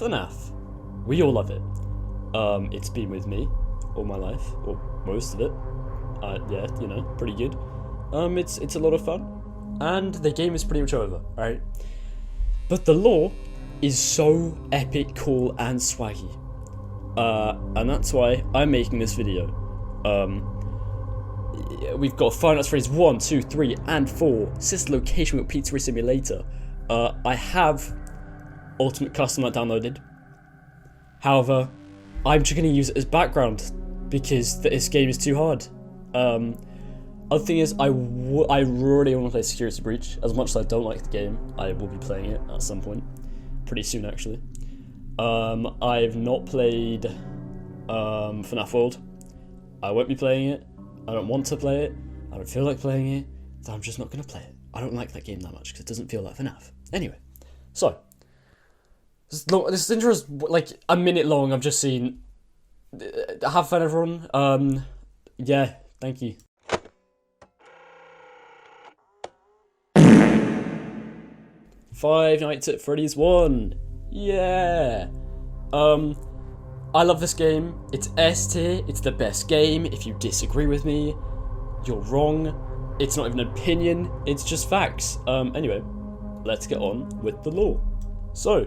FNAF. We all love it. It's been with me all my life, or most of it. Yeah, you know, pretty good. It's a lot of fun, and the game is pretty much over, right? But the lore is so epic, cool, and swaggy. And that's why I'm making this video. We've got Five Nights at Freddy's 1, 2, 3, and 4. Sister location with Pizzeria Simulator. I have Ultimate Custom downloaded. However, I'm just going to use it as background because this game is too hard. Other thing is, I really want to play Security Breach. As much as I don't like the game, I will be playing it at some point. Pretty soon, actually. I've not played FNAF World. I won't be playing it. I don't want to play it. I don't feel like playing it. So I'm just not going to play it. I don't like that game that much because it doesn't feel like FNAF. Anyway, so this intro is like a minute long. I've just seen. Have fun, everyone. Yeah, thank you. Five Nights at Freddy's 1. Yeah. I love this game. It's S tier. It's the best game. If you disagree with me, you're wrong. It's not even an opinion. It's just facts. Anyway, let's get on with the lore. So,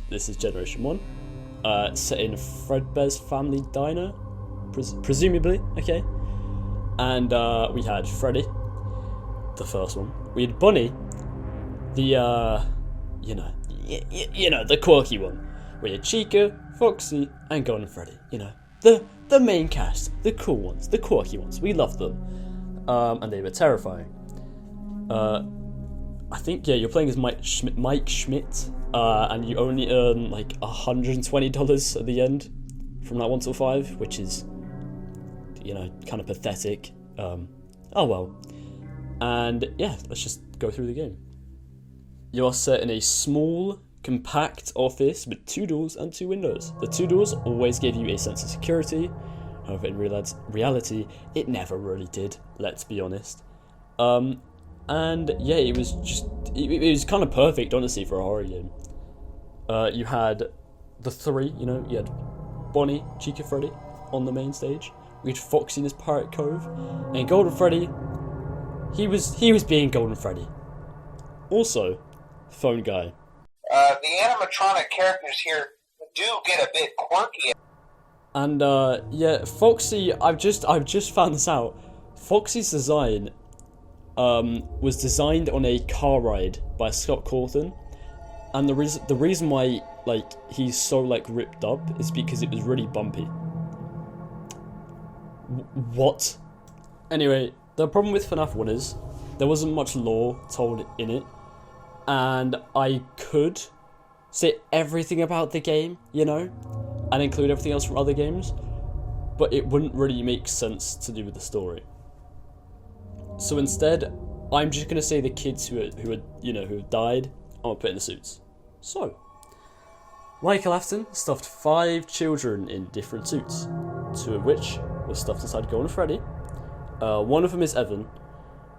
this is Generation 1. Set in Fredbear's family diner, presumably. Okay. And we had Freddy, the first one. We had Bunny, the you know, the quirky one. We had Chica, Foxy, and Golden Freddy. You know, the main cast, the cool ones, the quirky ones. We loved them, and they were terrifying. I think you're playing as Mike Schmidt, and you only earn like $120 at the end from like 1 till 5, which is, you know, kind of pathetic. Oh well. And yeah, let's just go through the game. You are set in a small, compact office with 2 doors and 2 windows. The 2 doors always gave you a sense of security. However, in reality, it never really did, let's be honest. And yeah, it was kind of perfect, honestly, for a horror game. You had the 3, you know, you had Bonnie, Chica, Freddy on the main stage. We had Foxy in his Pirate Cove, and Golden Freddy, he was being Golden Freddy. Also, Phone Guy. The animatronic characters here do get a bit quirky. And yeah, Foxy, I've just found this out. Foxy's design was designed on a car ride by Scott Cawthon, and the reason why like he's so like ripped up is because it was really bumpy. What? Anyway, the problem with FNAF 1 is there wasn't much lore told in it, and I could say everything about the game, you know, and include everything else from other games, but it wouldn't really make sense to do with the story. So instead, I'm just gonna say the kids who have died, I'm gonna put in the suits. So, Michael Afton stuffed 5 children in different suits, 2 of which were stuffed inside Golden Freddy. One of them is Evan.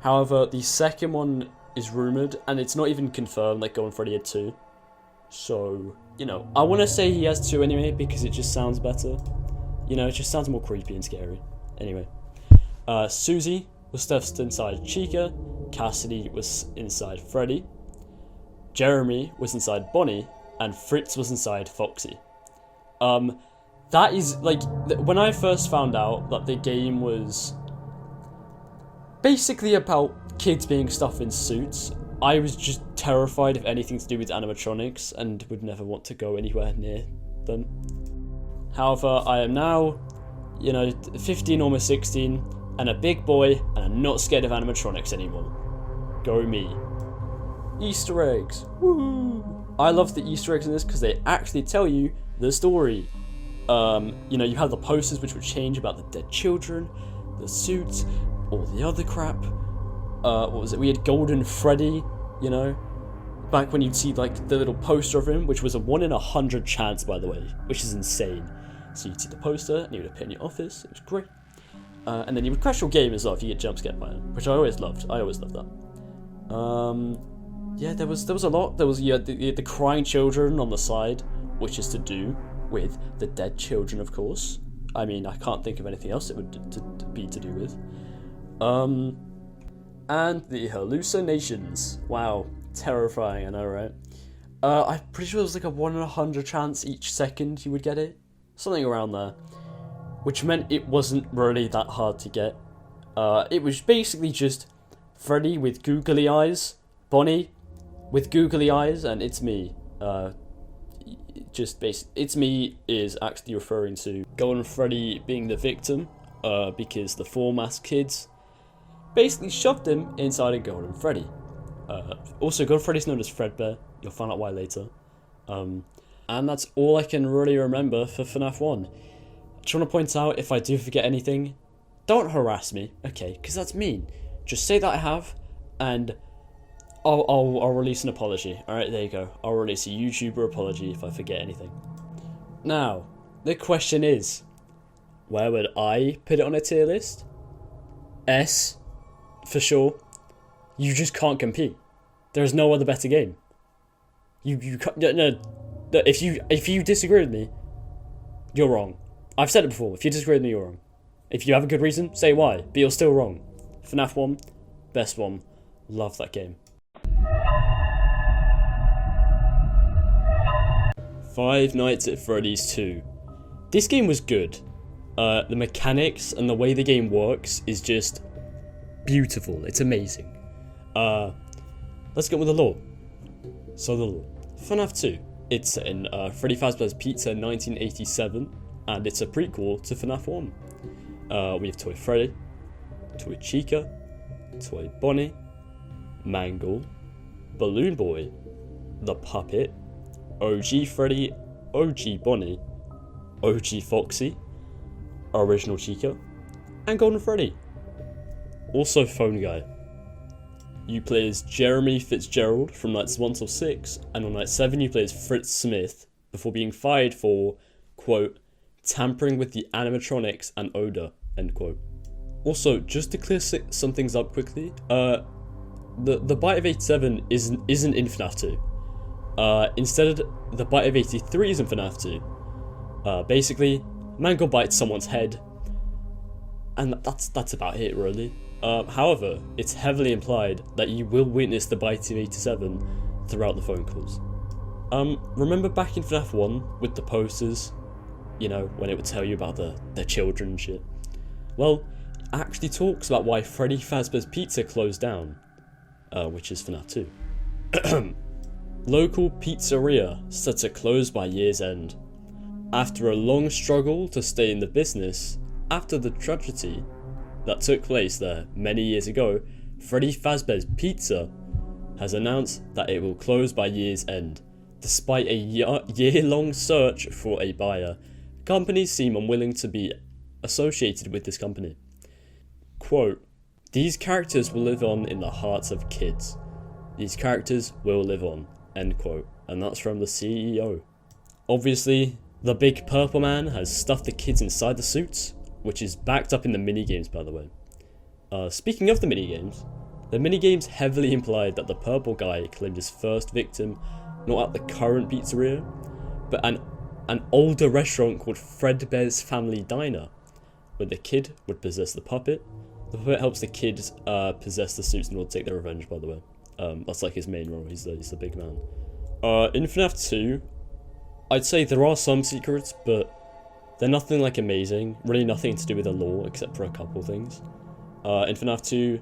However, the second one is rumoured, and it's not even confirmed that Golden Freddy had 2. So, you know, I want to say he has 2 anyway, because it just sounds better. You know, it just sounds more creepy and scary. Anyway, Susie was stuffed inside Chica, Cassidy was inside Freddy, Jeremy was inside Bonnie, and Fritz was inside Foxy. That is, like, when I first found out that the game was basically about kids being stuffed in suits, I was just terrified of anything to do with animatronics and would never want to go anywhere near them. However, I am now, you know, 15, almost 16, and a big boy, and I'm not scared of animatronics anymore. Go me. Easter eggs. Woo! I love the Easter eggs in this because they actually tell you the story. You know, you have the posters which would change about the dead children, the suits, all the other crap. What was it? We had Golden Freddy, you know, back when you'd see like the little poster of him, which was a 1 in 100 chance, by the way, which is insane. So you'd see the poster and you would appear in your office. It was great. And then you would crash your game as well if you get jump scared by him, which I always loved. I always loved that. Yeah, there was a lot. There was the crying children on the side, which is to do with the dead children, of course. I mean, I can't think of anything else it would be to do with. And the hallucinations. Wow, terrifying, I know, right? I'm pretty sure there was like a 1 in 100 chance each second you would get it. Something around there. Which meant it wasn't really that hard to get. It was basically just Freddy with googly eyes, Bonnie with googly eyes, and it's me. It's me is actually referring to Golden Freddy being the victim, because the 4 masked kids basically shoved him inside a Golden Freddy. Also, Golden Freddy's known as Fredbear. You'll find out why later. And that's all I can really remember for FNAF 1. Just want to point out, if I do forget anything, don't harass me, okay? Because that's mean. Just say that I have, and I'll release an apology. Alright, there you go. I'll release a YouTuber apology if I forget anything. Now, the question is, where would I put it on a tier list? S, for sure. You just can't compete. There is no other better game. You can't, no, if you disagree with me, you're wrong. I've said it before. If you disagree with me, you're wrong. If you have a good reason, say why. But you're still wrong. FNAF 1, best one. Love that game. Five Nights at Freddy's 2. This game was good. The mechanics and the way the game works is just beautiful. It's amazing. Let's get with the lore. So the lore. FNAF 2. It's set in Freddy Fazbear's Pizza 1987, and it's a prequel to FNAF 1. We have Toy Freddy, Toy Chica, Toy Bonnie, Mangle, Balloon Boy, The Puppet, OG Freddy, OG Bonnie, OG Foxy, Original Chica, and Golden Freddy. Also Phone Guy. You play as Jeremy Fitzgerald from nights 1 till 6, and on night 7 you play as Fritz Smith before being fired for, quote, tampering with the animatronics and odor, end quote. Also, just to clear some things up quickly, the Bite of 87 isn't in FNAF 2. Instead, the Bite of 83 is in FNAF 2. Basically, Mangle bites someone's head, and that's about it, really. However, it's heavily implied that you will witness the Bite of 87 throughout the phone calls. Remember back in FNAF 1 with the posters, you know, when it would tell you about the children and shit? Well, it actually talks about why Freddy Fazbear's Pizza closed down, which is FNAF 2. Local pizzeria set to close by year's end. After a long struggle to stay in the business, after the tragedy that took place there many years ago, Freddy Fazbear's Pizza has announced that it will close by year's end. Despite a year-long search for a buyer, companies seem unwilling to be associated with this company. Quote, these characters will live on in the hearts of kids. These characters will live on, end quote. And that's from the CEO. Obviously, the big purple man has stuffed the kids inside the suits, which is backed up in the minigames, by the way. Speaking of the minigames, the minigames heavily implied that the purple guy claimed his first victim not at the current pizzeria, but an older restaurant called Fredbear's Family Diner, where the kid would possess the puppet. The puppet helps the kids possess the suits in order to take their revenge, by the way. That's like his main role, he's the big man. In FNAF 2, I'd say there are some secrets, but they're nothing like amazing, really nothing to do with the lore except for a couple things. In FNAF 2,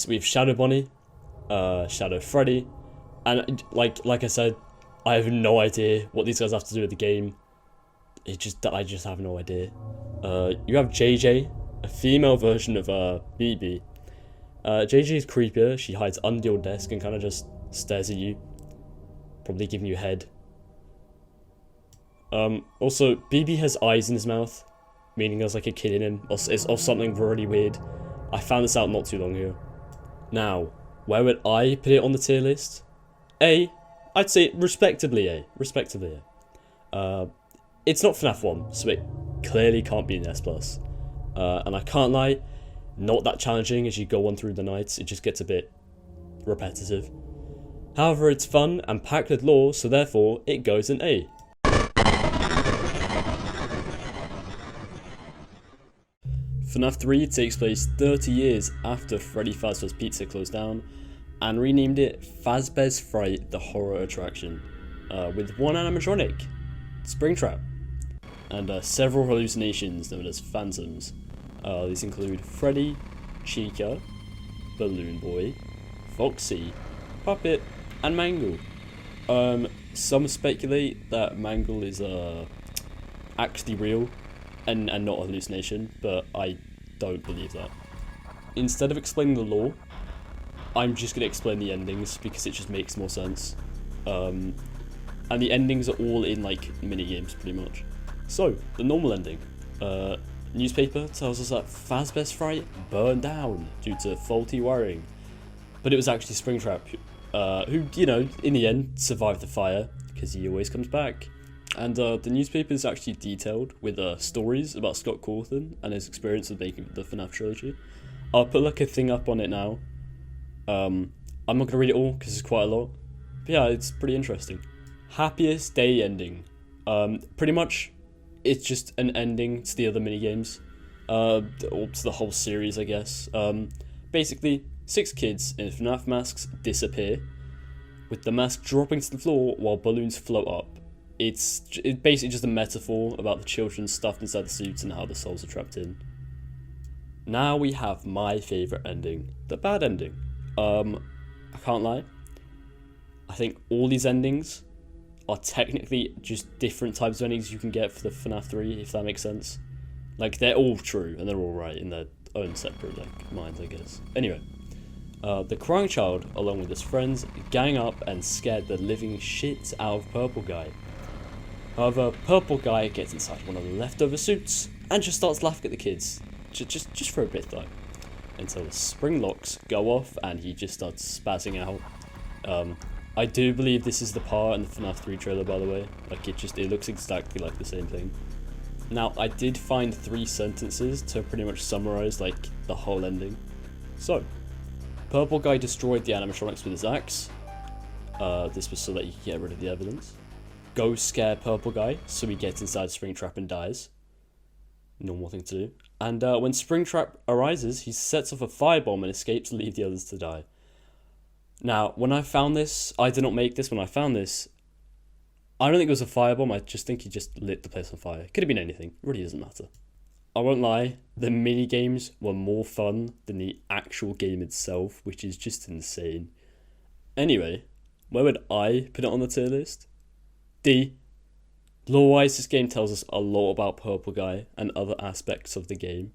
we have Shadow Bonnie, Shadow Freddy, and like I said, I have no idea what these guys have to do with the game. I just have no idea. You have JJ, a female version of BB. JJ is creepier. She hides under your desk and kind of just stares at you, probably giving you head. Also, BB has eyes in his mouth, meaning there's like a kid in him, or something really weird. I found this out not too long ago. Now, where would I put it on the tier list? I'd say respectively A. It's not FNAF 1, so it clearly can't be an S+. And I can't lie, not that challenging as you go on through the nights, it just gets a bit repetitive. However, it's fun and packed with lore, so therefore it goes an A. FNAF 3 takes place 30 years after Freddy Fazbear's Pizza closed down, and renamed it Fazbear's Fright the Horror Attraction, with one animatronic, Springtrap, and several hallucinations known as phantoms. These include Freddy, Chica, Balloon Boy, Foxy, Puppet, and Mangle. Some speculate that Mangle is actually real and not a hallucination, but I don't believe that. Instead of explaining the lore, I'm just going to explain the endings because it just makes more sense. And the endings are all in like mini games pretty much. So, the normal ending. Newspaper tells us that Fazbear's Fright burned down due to faulty wiring. But it was actually Springtrap, who, you know, in the end survived the fire, because he always comes back. And the newspaper is actually detailed with stories about Scott Cawthon and his experience of making the FNAF trilogy. I'll put like a thing up on it now. I'm not going to read it all because it's quite a lot. But yeah, it's pretty interesting. Happiest day ending. Pretty much, it's just an ending to the other minigames. Or to the whole series, I guess. Basically, 6 kids in FNAF masks disappear, with the mask dropping to the floor while balloons float up. It's basically just a metaphor about the children stuffed inside the suits and how the souls are trapped in. Now we have my favourite ending, the bad ending. I can't lie. I think all these endings are technically just different types of endings you can get for the FNAF 3, if that makes sense. Like, they're all true, and they're all right in their own separate, like, minds, I guess. Anyway, the crying child, along with his friends, gang up and scared the living shit out of Purple Guy. However, Purple Guy gets inside one of the leftover suits and just starts laughing at the kids. Just for a bit, though. Until the spring locks go off and he just starts spazzing out. I do believe this is the part in the FNAF 3 trailer, by the way. Like, it looks exactly like the same thing. Now, I did find 3 sentences to pretty much summarize, like, the whole ending. So, Purple Guy destroyed the animatronics with his axe. This was so that he could get rid of the evidence. Ghost scare Purple Guy, so he gets inside Springtrap and dies. Normal thing to do. And when Springtrap arises, he sets off a firebomb and escapes to leave the others to die. Now, when I found this, I did not make this. When I found this, I don't think it was a firebomb. I just think he just lit the place on fire. It could have been anything. It really doesn't matter. I won't lie, the mini games were more fun than the actual game itself, which is just insane. Anyway, where would I put it on the tier list? D. Lore-wise, this game tells us a lot about Purple Guy and other aspects of the game.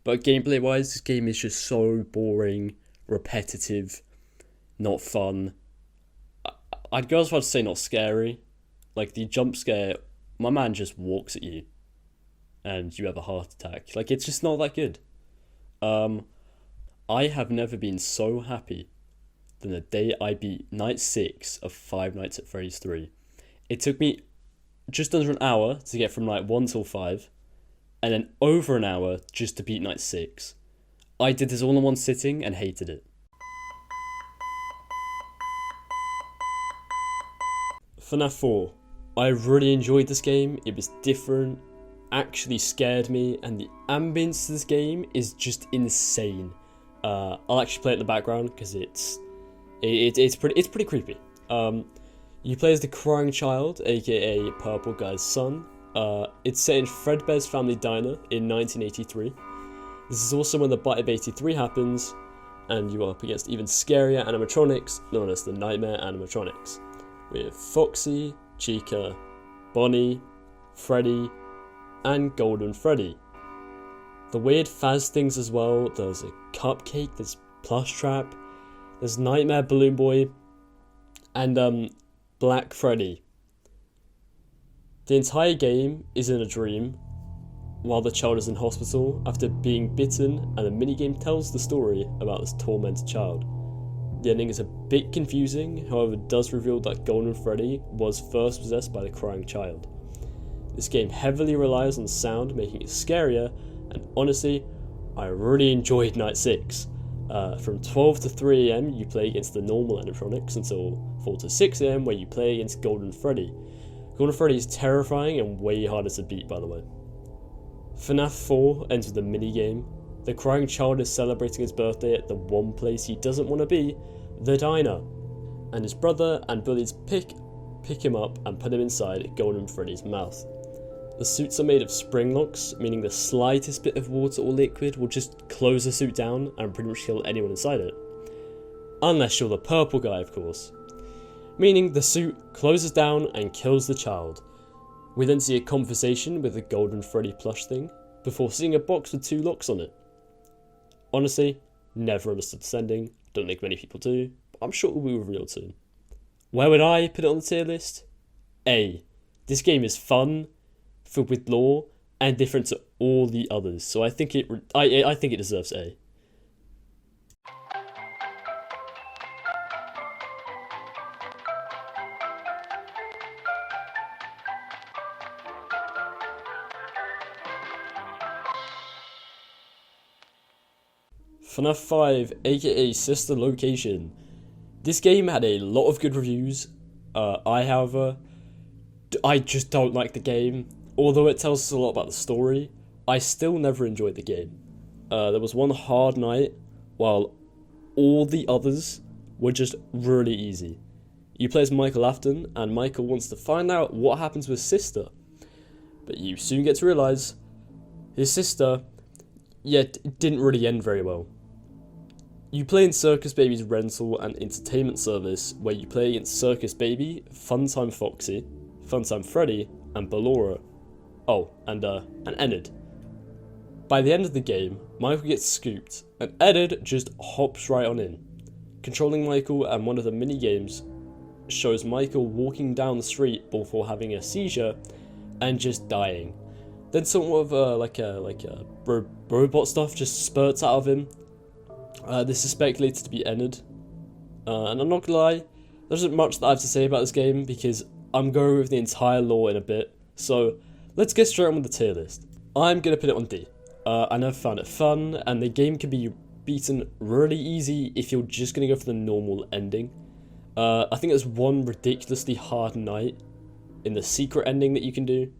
But gameplay-wise, this game is just so boring, repetitive, not fun. I'd go as far as to say not scary. Like, the jump scare, my man just walks at you and you have a heart attack. Like, it's just not that good. I have never been so happy than the day I beat Night 6 of Five Nights at Freddy's 3. It took me just under an hour to get from Night 1 till 5, and then over an hour just to beat Night 6. I did this all in one sitting and hated it. FNAF 4. I really enjoyed this game. It was different, actually scared me, and the ambience to this game is just insane. I'll actually play it in the background because it's pretty creepy. You play as the crying child, aka Purple Guy's son. It's set in Fredbear's Family Diner in 1983. This is also when the Bite of 83 happens, and you are up against even scarier animatronics known as the Nightmare animatronics, with Foxy, Chica, Bonnie, Freddy, and Golden Freddy. The weird Faz things as well. There's a cupcake, there's Plush Trap, there's Nightmare Balloon Boy, and Black Freddy. The entire game is in a dream while the child is in hospital after being bitten, and the minigame tells the story about this tormented child. The ending is a bit confusing, however it does reveal that Golden Freddy was first possessed by the crying child. This game heavily relies on sound, making it scarier, and honestly, I really enjoyed Night 6. From 12 to 3 AM, you play against the normal animatronics until 4 to 6 AM, where you play against Golden Freddy. Golden Freddy is terrifying and way harder to beat, by the way. FNAF 4 ends with a minigame. The crying child is celebrating his birthday at the one place he doesn't want to be, the diner. And his brother and bullies pick him up and put him inside Golden Freddy's mouth. The suits are made of spring locks, meaning the slightest bit of water or liquid will just close the suit down and pretty much kill anyone inside it. Unless you're the purple guy, of course. Meaning the suit closes down and kills the child. We then see a conversation with the Golden Freddy plush thing, before seeing a box with 2 locks on it. Honestly, never understood this ending, don't think many people do, but I'm sure it will be revealed soon. Where would I put it on the tier list? A. This game is fun, filled with lore, and different to all the others, so I think it deserves A. FNAF 5, aka Sister Location. This game had a lot of good reviews. However, I just don't like the game. Although it tells us a lot about the story, I still never enjoyed the game. There was one hard night, while all the others were just really easy. You play as Michael Afton, and Michael wants to find out what happens with Sister. But you soon get to realise his sister, it didn't really end very well. You play in Circus Baby's rental and entertainment service, where you play against Circus Baby, Funtime Foxy, Funtime Freddy, and Ballora. Oh, and Enid. By the end of the game, Michael gets scooped, and Enid just hops right on in. Controlling Michael and one of the mini-games shows Michael walking down the street before having a seizure and just dying. Then somewhat of like a robot stuff just spurts out of him. This is speculated to be Enid. And I'm not gonna lie, there isn't much that I have to say about this game because I'm going with the entire lore in a bit. So let's get straight on with the tier list. I'm gonna put it on D. I never found it fun, and the game can be beaten really easy if you're just gonna go for the normal ending. I think there's one ridiculously hard night in the secret ending that you can do.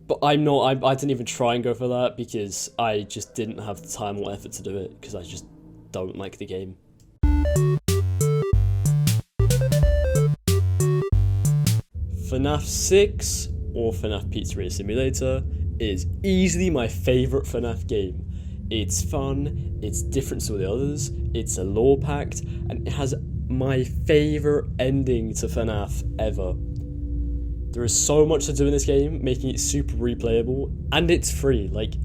But I didn't even try and go for that because I just didn't have the time or effort to do it because I just don't like the game. FNAF 6 or FNAF Pizzeria Simulator is easily my favourite FNAF game. It's fun, it's different to the others, it's a lore packed, and it has my favourite ending to FNAF ever. There is so much to do in this game, making it super replayable, and it's free. Like,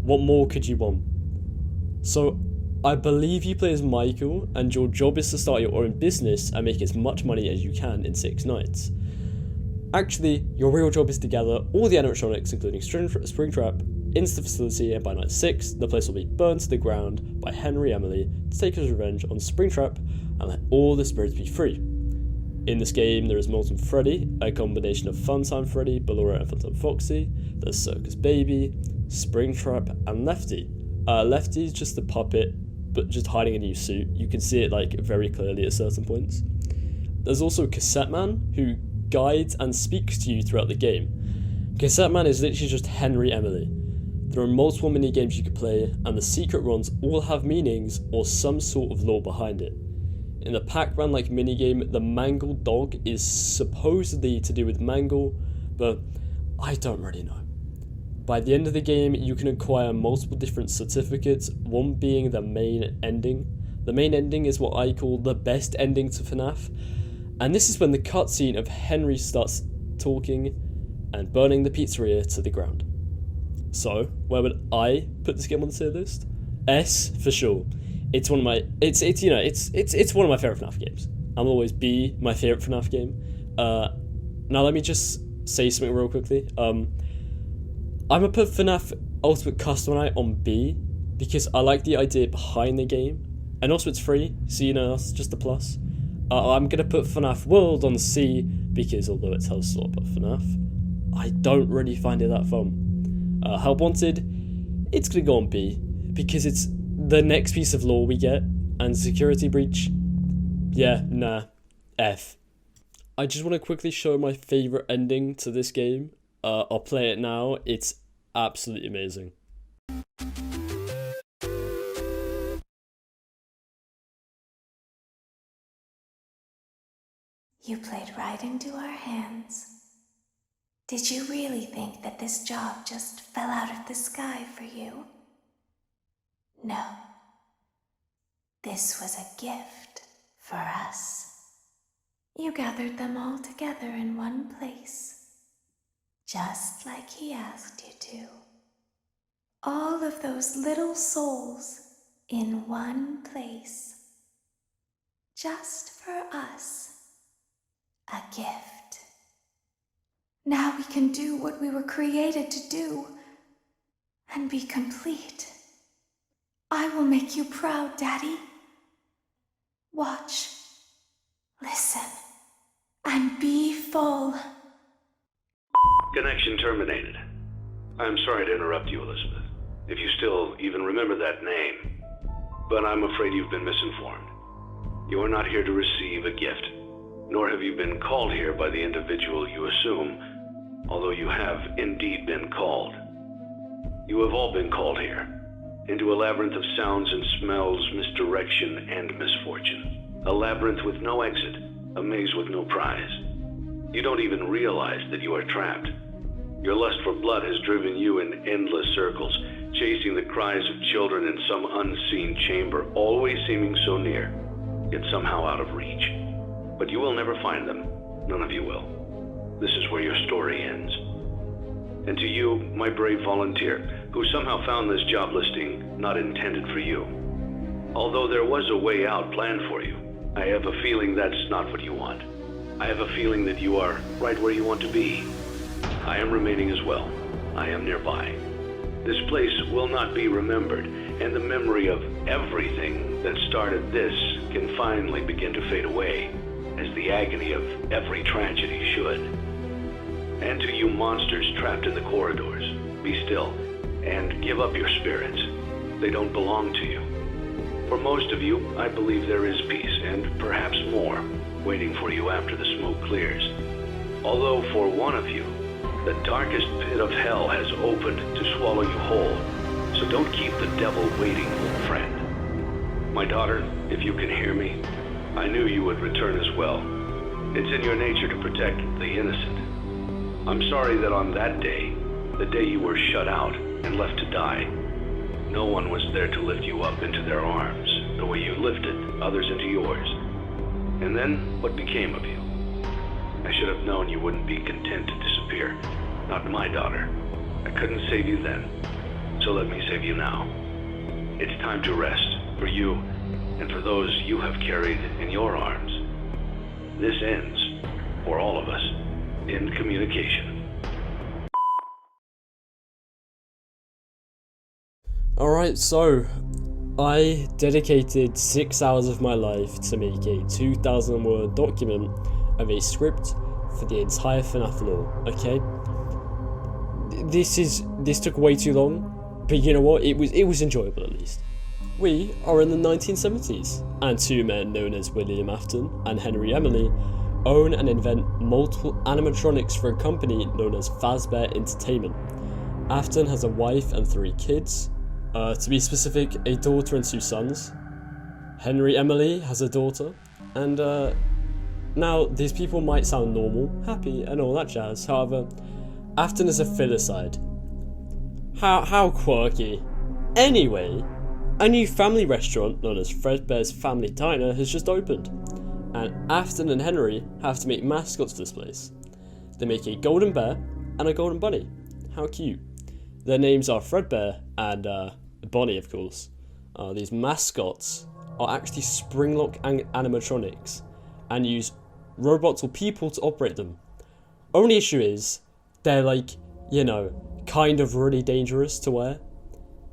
what more could you want? So, I believe you play as Michael, and your job is to start your own business and make as much money as you can in 6 nights. Actually, your real job is to gather all the animatronics, including Springtrap, into the facility, and by night 6, the place will be burned to the ground by Henry Emily to take his revenge on Springtrap and let all the spirits be free. In this game, there is Molten Freddy, a combination of Funtime Freddy, Ballora, and Funtime Foxy. There's Circus Baby, Springtrap, and Lefty. Lefty is just a puppet, but just hiding a new suit. You can see it like very clearly at certain points. There's also Cassette Man, who guides and speaks to you throughout the game. Cassette Man is literally just Henry Emily. There are multiple mini games you can play, and the secret runs all have meanings or some sort of lore behind it. In the Pac-Man-like minigame, the mangled dog is supposedly to do with mangle, but I don't really know. By the end of the game, you can acquire multiple different certificates, one being the main ending. The main ending is what I call the best ending to FNAF, and this is when the cutscene of Henry starts talking and burning the pizzeria to the ground. So, where would I put this game on the tier list? S for sure. It's one of my it's one of my favorite FNAF games. I'll always be my favorite FNAF game. Now let me just say something real quickly. I'm gonna put FNAF Ultimate Custom Night on B because I like the idea behind the game, and also it's free, so that's just a plus. I'm gonna put FNAF World on C because although it tells us a lot about FNAF, I don't really find it that fun. Help Wanted, it's gonna go on B because it's the next piece of lore we get, and security breach, yeah, nah, F. I just want to quickly show my favourite ending to this game. I'll play it now. It's absolutely amazing. You played right into our hands. Did you really think that this job just fell out of the sky for you? No. This was a gift for us. You gathered them all together in one place, just like he asked you to. All of those little souls in one place, just for us. A gift. Now we can do what we were created to do and be complete. I will make you proud, Daddy. Watch, listen, and be full. Connection terminated. I'm sorry to interrupt you, Elizabeth, if you still even remember that name, but I'm afraid you've been misinformed. You are not here to receive a gift, nor have you been called here by the individual you assume, although you have indeed been called. You have all been called here, into a labyrinth of sounds and smells, misdirection and misfortune. A labyrinth with no exit, a maze with no prize. You don't even realize that you are trapped. Your lust for blood has driven you in endless circles, chasing the cries of children in some unseen chamber, always seeming so near, yet somehow out of reach. But you will never find them. None of you will. This is where your story ends. And to you, my brave volunteer, who somehow found this job listing not intended for you. Although there was a way out planned for you, I have a feeling that's not what you want. I have a feeling that you are right where you want to be. I am remaining as well. I am nearby. This place will not be remembered, and the memory of everything that started this can finally begin to fade away, as the agony of every tragedy should. And to you monsters trapped in the corridors, be still, and give up your spirits. They don't belong to you. For most of you, I believe there is peace, and perhaps more, waiting for you after the smoke clears. Although for one of you, the darkest pit of hell has opened to swallow you whole, so don't keep the devil waiting, old friend. My daughter, if you can hear me, I knew you would return as well. It's in your nature to protect the innocent. I'm sorry that on that day, the day you were shut out and left to die, no one was there to lift you up into their arms, the way you lifted others into yours. And then, what became of you? I should have known you wouldn't be content to disappear. Not my daughter. I couldn't save you then, so let me save you now. It's time to rest, for you, and for those you have carried in your arms. This ends, for all of us, in communication. Alright, so I dedicated 6 hours of my life to make a 2,000 word document of a script for the entire FNAF lore, okay? This took way too long, but you know what, it was enjoyable at least. We are in the 1970s, and two men known as William Afton and Henry Emily own and invent multiple animatronics for a company known as Fazbear Entertainment. Afton has a wife and 3 kids, to be specific, a daughter and 2 sons. Henry Emily has a daughter, and now these people might sound normal, happy, and all that jazz. However, Afton is a filicide. How quirky. Anyway, a new family restaurant known as Fredbear's Family Diner has just opened, and Afton and Henry have to make mascots for this place. They make a golden bear and a golden bunny. How cute. Their names are Fredbear and Bonnie, of course. These mascots are actually spring-lock animatronics and use robots or people to operate them. Only issue is, they're like, you know, kind of really dangerous to wear.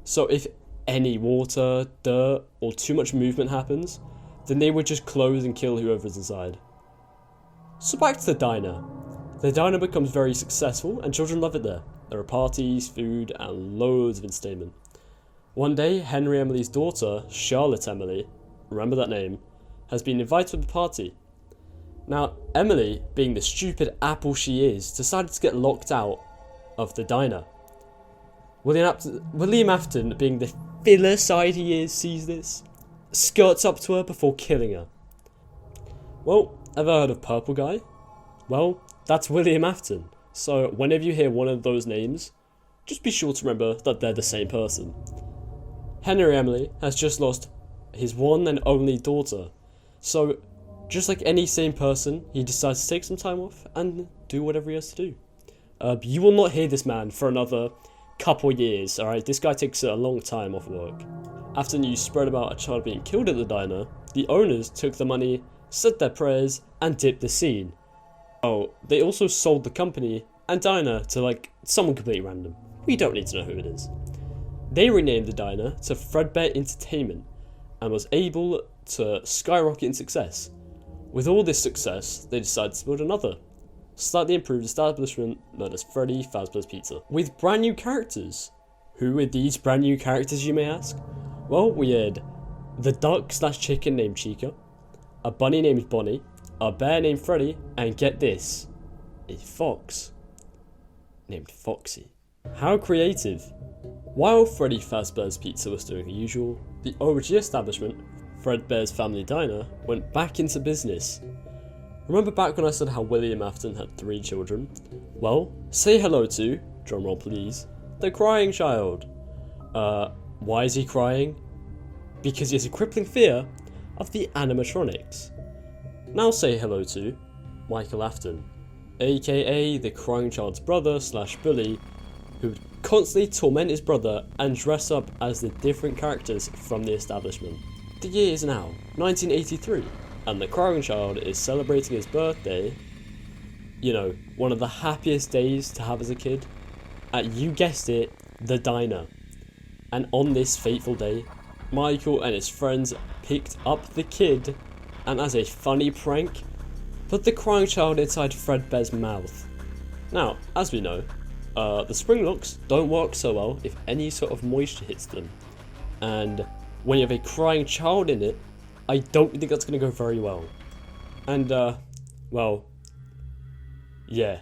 So if any water, dirt, or too much movement happens, then they would just close and kill whoever's inside. So back to the diner. The diner becomes very successful and children love it there. There are parties, food, and loads of entertainment. One day, Henry Emily's daughter, Charlotte Emily, remember that name, has been invited to the party. Now, Emily, being the stupid apple she is, decided to get locked out of the diner. William Afton, being the filicide he is, sees this, skirts up to her before killing her. Well, ever heard of Purple Guy? Well, that's William Afton. So whenever you hear one of those names, just be sure to remember that they're the same person. Henry Emily has just lost his one and only daughter. So, just like any sane person, he decides to take some time off and do whatever he has to do. You will not hear this man for another couple years, alright? This guy takes a long time off work. After news spread about a child being killed at the diner, the owners took the money, said their prayers, and dipped the scene. Oh, they also sold the company and diner to like someone completely random. We don't need to know who it is. They renamed the diner to Fredbear Entertainment and was able to skyrocket in success. With all this success, they decided to build another, slightly improved establishment known as Freddy Fazbear's Pizza, with brand new characters. Who are these brand new characters, you may ask? Well, we had the duck/chicken named Chica, a bunny named Bonnie, a bear named Freddy, and get this, a fox named Foxy. How creative! While Freddy Fazbear's Pizza was doing the usual, the OG establishment, Fredbear's Family Diner, went back into business. Remember back when I said how William Afton had 3 children? Well, say hello to, drumroll please, the crying child. Why is he crying? Because he has a crippling fear of the animatronics. Now say hello to Michael Afton, aka the crying child's brother/bully, who would constantly torment his brother and dress up as the different characters from the establishment. The year is now 1983, and the crying child is celebrating his birthday, you know, one of the happiest days to have as a kid, at, you guessed it, the diner. And on this fateful day, Michael and his friends picked up the kid and, as a funny prank, put the crying child inside Fredbear's mouth. Now, as we know, the spring locks don't work so well if any sort of moisture hits them, and when you have a crying child in it, I don't think that's going to go very well. And, well, yeah.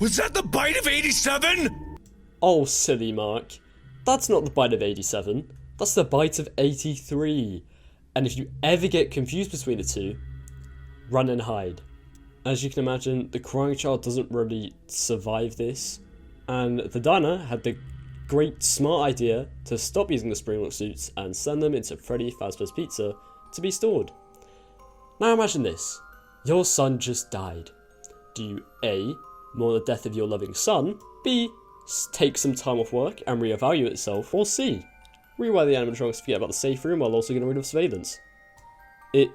Was that the bite of 87? Oh, silly Mark. That's not the bite of 87. That's the bite of 83. And if you ever get confused between the two, run and hide. As you can imagine, the crying child doesn't really survive this, and the diner had the great smart idea to stop using the springlock suits and send them into Freddy Fazbear's Pizza to be stored. Now imagine this. Your son just died. Do you A, mourn the death of your loving son, B, take some time off work and reevaluate itself, or C, rewire the animatronics to forget about the safe room while also getting rid of surveillance? It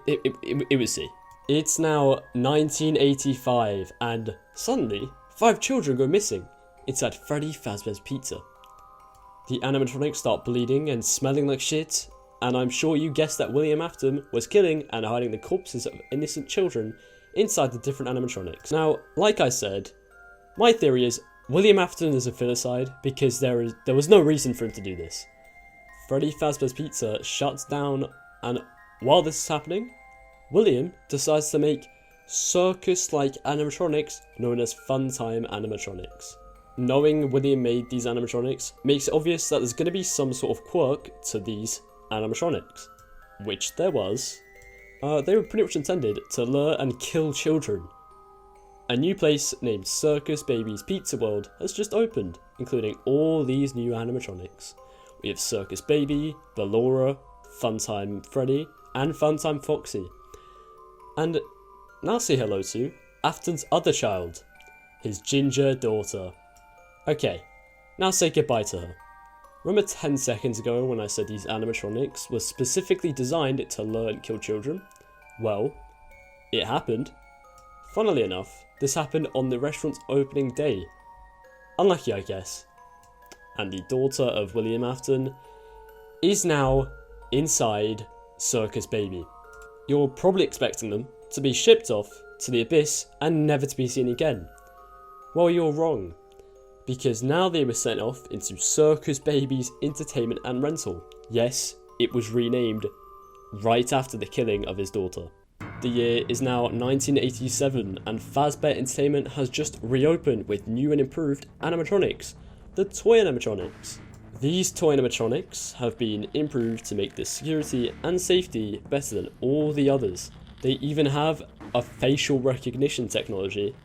was C. It's now 1985, and suddenly, 5 children go missing inside Freddy Fazbear's Pizza. The animatronics start bleeding and smelling like shit, and I'm sure you guessed that William Afton was killing and hiding the corpses of innocent children inside the different animatronics. Now, like I said, my theory is William Afton is a filicide because there was no reason for him to do this. Freddy Fazbear's Pizza shuts down, and while this is happening, William decides to make circus-like animatronics known as Funtime animatronics. Knowing William made these animatronics makes it obvious that there's going to be some sort of quirk to these animatronics, which there was. They were pretty much intended to lure and kill children. A new place named Circus Baby's Pizza World has just opened, including all these new animatronics. We have Circus Baby, Ballora, Funtime Freddy, and Funtime Foxy. And now say hello to Afton's other child, his ginger daughter. Okay, now say goodbye to her. Remember 10 seconds ago when I said these animatronics were specifically designed to lure and kill children? Well, it happened. Funnily enough, this happened on the restaurant's opening day. Unlucky, I guess. And the daughter of William Afton is now inside Circus Baby. You're probably expecting them to be shipped off to the abyss and never to be seen again. Well, you're wrong. because now they were sent off into Circus Baby's Entertainment and Rental. Yes, it was renamed right after the killing of his daughter. The year is now 1987 and Fazbear Entertainment has just reopened with new and improved animatronics, the toy animatronics. These toy animatronics have been improved to make the security and safety better than all the others. They even have a facial recognition technology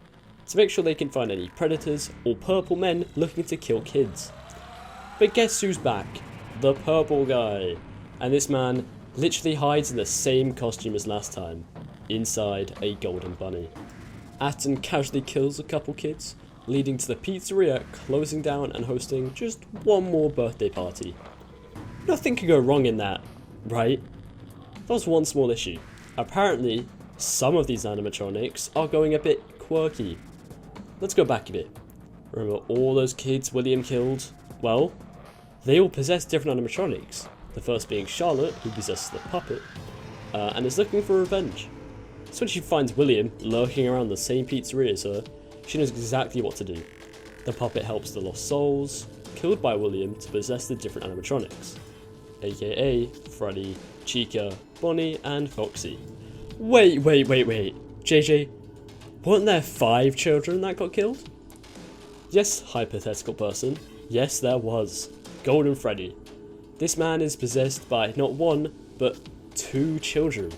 to make sure they can find any predators or purple men looking to kill kids. But guess who's back? The purple guy. And this man literally hides in the same costume as last time, inside a golden bunny. Afton casually kills a couple kids, leading to the pizzeria closing down and hosting just one more birthday party. Nothing could go wrong in that, right? There was one small issue. Apparently, some of these animatronics are going a bit quirky. Let's go back a bit. Remember all those kids William killed? Well, they all possess different animatronics. The first being Charlotte, who possesses the puppet, and is looking for revenge. So when she finds William lurking around the same pizzeria as her, she knows exactly what to do. The puppet helps the lost souls, killed by William, to possess the different animatronics, aka Freddy, Chica, Bonnie, and Foxy. Wait, JJ, weren't there 5 children that got killed? Yes, hypothetical person, yes there was. Golden Freddy. This man is possessed by not 1, but 2 children.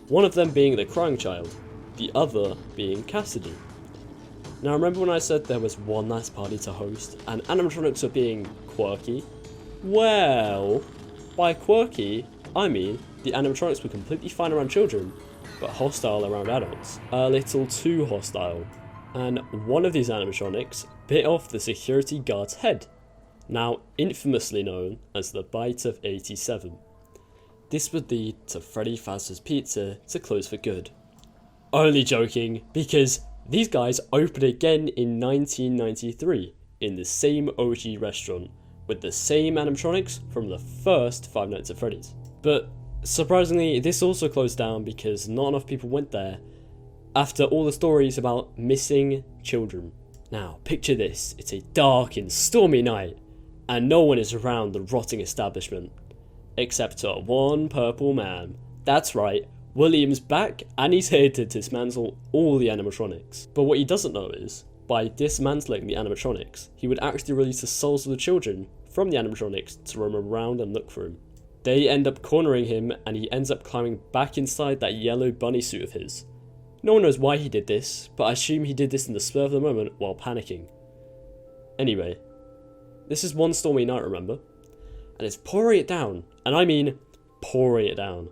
One of them being the crying child, the other being Cassidy. Now remember when I said there was one last party to host and animatronics were being quirky? Well, by quirky, I mean the animatronics were completely fine around children, but hostile around adults. A little too hostile. And one of these animatronics bit off the security guard's head, now infamously known as the Bite of 87. This would lead to Freddy Fazbear's Pizza to close for good. Only joking, because these guys opened again in 1993 in the same OG restaurant with the same animatronics from the first Five Nights at Freddy's. But surprisingly, this also closed down because not enough people went there after all the stories about missing children. Now, picture this, it's a dark and stormy night and no one is around the rotting establishment except one purple man. That's right, William's back and he's here to dismantle all the animatronics. But what he doesn't know is, by dismantling the animatronics, he would actually release the souls of the children from the animatronics to roam around and look for him. They end up cornering him and he ends up climbing back inside that yellow bunny suit of his. No one knows why he did this, but I assume he did this in the spur of the moment while panicking. Anyway, this is one stormy night, remember? And it's pouring it down, and I mean pouring it down.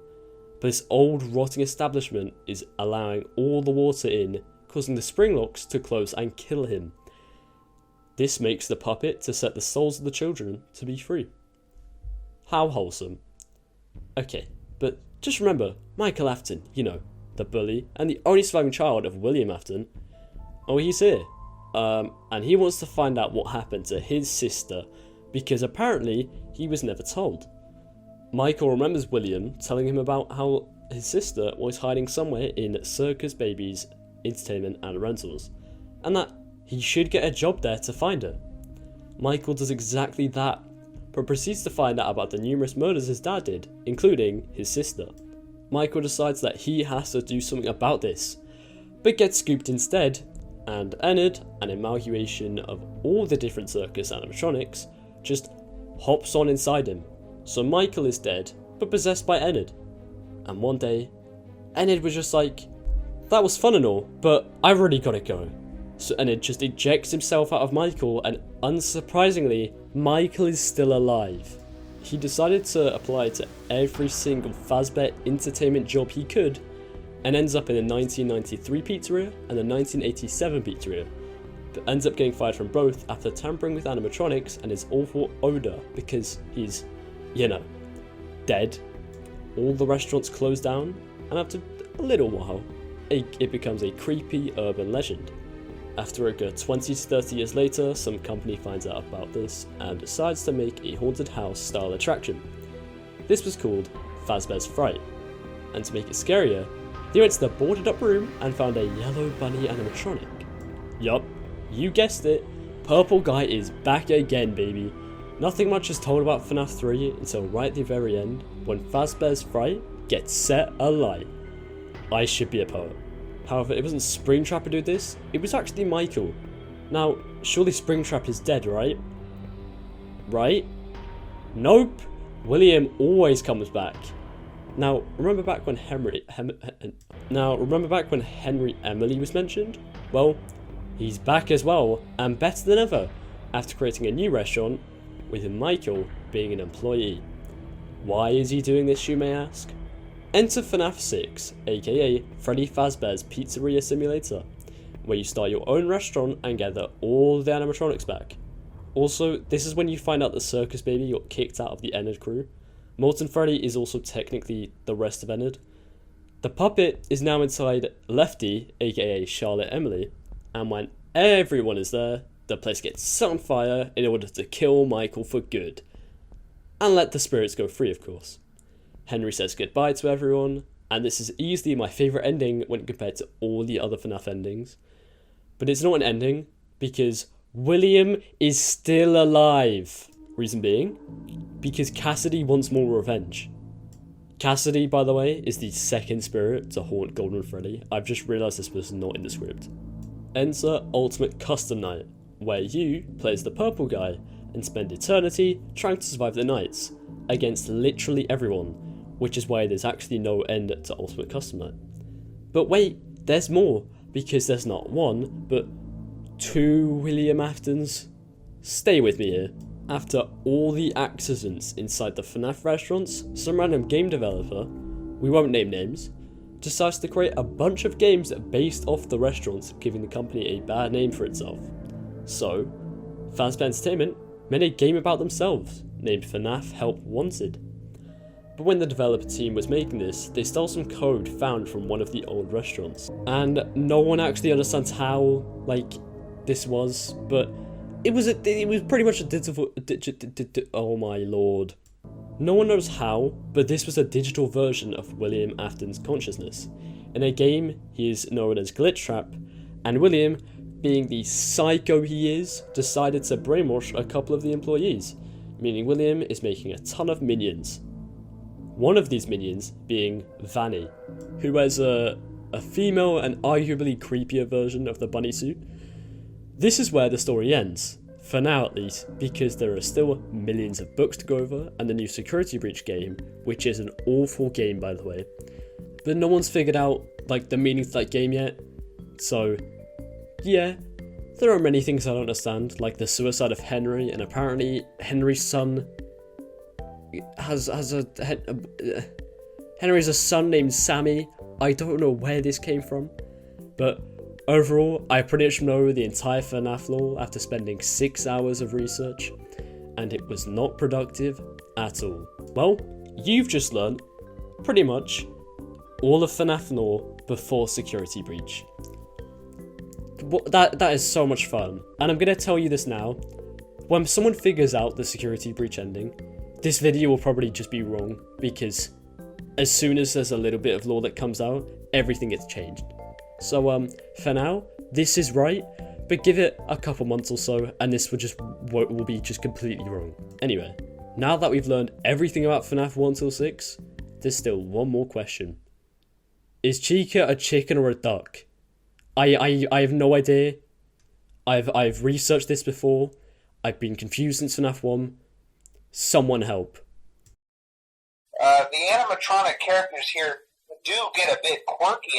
But this old rotting establishment is allowing all the water in, causing the spring locks to close and kill him. This makes the puppet to set the souls of the children to be free. How wholesome. Okay, but just remember, Michael Afton, you know, the bully, and the only surviving child of William Afton. Oh, he's here. And he wants to find out what happened to his sister, because apparently he was never told. Michael remembers William telling him about how his sister was hiding somewhere in Circus Baby's Entertainment and Rentals, and that he should get a job there to find her. Michael does exactly that, but proceeds to find out about the numerous murders his dad did, including his sister. Michael decides that he has to do something about this, but gets scooped instead, and Ennard, an amalgamation of all the different circus animatronics, just hops on inside him. So Michael is dead, but possessed by Ennard. And one day, Ennard was just like, that was fun and all, but I've already gotta go. So Ennard just ejects himself out of Michael, and unsurprisingly, Michael is still alive. He decided to apply to every single Fazbear Entertainment job he could, and ends up in the 1993 pizzeria and the 1987 pizzeria, but ends up getting fired from both after tampering with animatronics and his awful odour because he's, you know, dead. All the restaurants close down, and after a little while, it becomes a creepy urban legend. After a good 20 to 30 years later, some company finds out about this and decides to make a haunted house style attraction. This was called Fazbear's Fright, and to make it scarier, they went to the boarded up room and found a yellow bunny animatronic. Yup, you guessed it, purple guy is back again, baby. Nothing much is told about FNAF 3 until right at the very end, when Fazbear's Fright gets set alight. I should be a poet. However, it wasn't Springtrap who did this, it was actually Michael. Now, surely Springtrap is dead, right? Right? Nope! William always comes back. Now, remember back when Henry Emily was mentioned? Well, he's back as well, and better than ever, after creating a new restaurant, with Michael being an employee. Why is he doing this, you may ask? Enter FNAF 6, aka Freddy Fazbear's Pizzeria Simulator, where you start your own restaurant and gather all the animatronics back. Also, this is when you find out that Circus Baby got kicked out of the Ennard crew. Molten Freddy is also technically the rest of Ennard. The puppet is now inside Lefty, aka Charlotte Emily, and when everyone is there, the place gets set on fire in order to kill Michael for good. And let the spirits go free, of course. Henry says goodbye to everyone, and this is easily my favourite ending when compared to all the other FNAF endings. But it's not an ending, because William is still alive. Reason being, because Cassidy wants more revenge. Cassidy, by the way, is the second spirit to haunt Golden Freddy. I've just realised this was not in the script. Enter Ultimate Custom Night, where you play as the purple guy and spend eternity trying to survive the nights against literally everyone, which is why there's actually no end to Ultimate Custom Night. But wait, there's more, because there's not one, but 2 William Aftons. Stay with me here. After all the accidents inside the FNAF restaurants, some random game developer, we won't name names, decides to create a bunch of games based off the restaurants, giving the company a bad name for itself. So, Fazbear Entertainment made a game about themselves, named FNAF Help Wanted. But when the developer team was making this, they stole some code found from one of the old restaurants. And no one actually understands how, this was, but it was pretty much a digital, oh my lord. No one knows how, but this was a digital version of William Afton's consciousness. In a game, he is known as Glitchtrap, and William, being the psycho he is, decided to brainwash a couple of the employees, meaning William is making a ton of minions. One of these minions being Vanny, who wears a female and arguably creepier version of the bunny suit. This is where the story ends, for now at least, because there are still millions of books to go over and the new Security Breach game, which is an awful game by the way. But no one's figured out the meaning to that game yet, so yeah, there are many things I don't understand, like the suicide of Henry, and apparently Henry's son Henry's a son named Sammy. I don't know where this came from, but overall, I pretty much know the entire FNAF lore after spending 6 hours of research, and it was not productive at all. Well, you've just learned, pretty much, all of FNAF lore before Security Breach. That is so much fun, and I'm gonna tell you this now. When someone figures out the Security Breach ending, this video will probably just be wrong, because as soon as there's a little bit of lore that comes out, everything gets changed. So for now, this is right, but give it a couple months or so, and this will be just completely wrong. Anyway, now that we've learned everything about FNAF 1 till 6, there's still one more question. Is Chica a chicken or a duck? I have no idea. I've researched this before. I've been confused since FNAF 1. Someone help. The animatronic characters here do get a bit quirky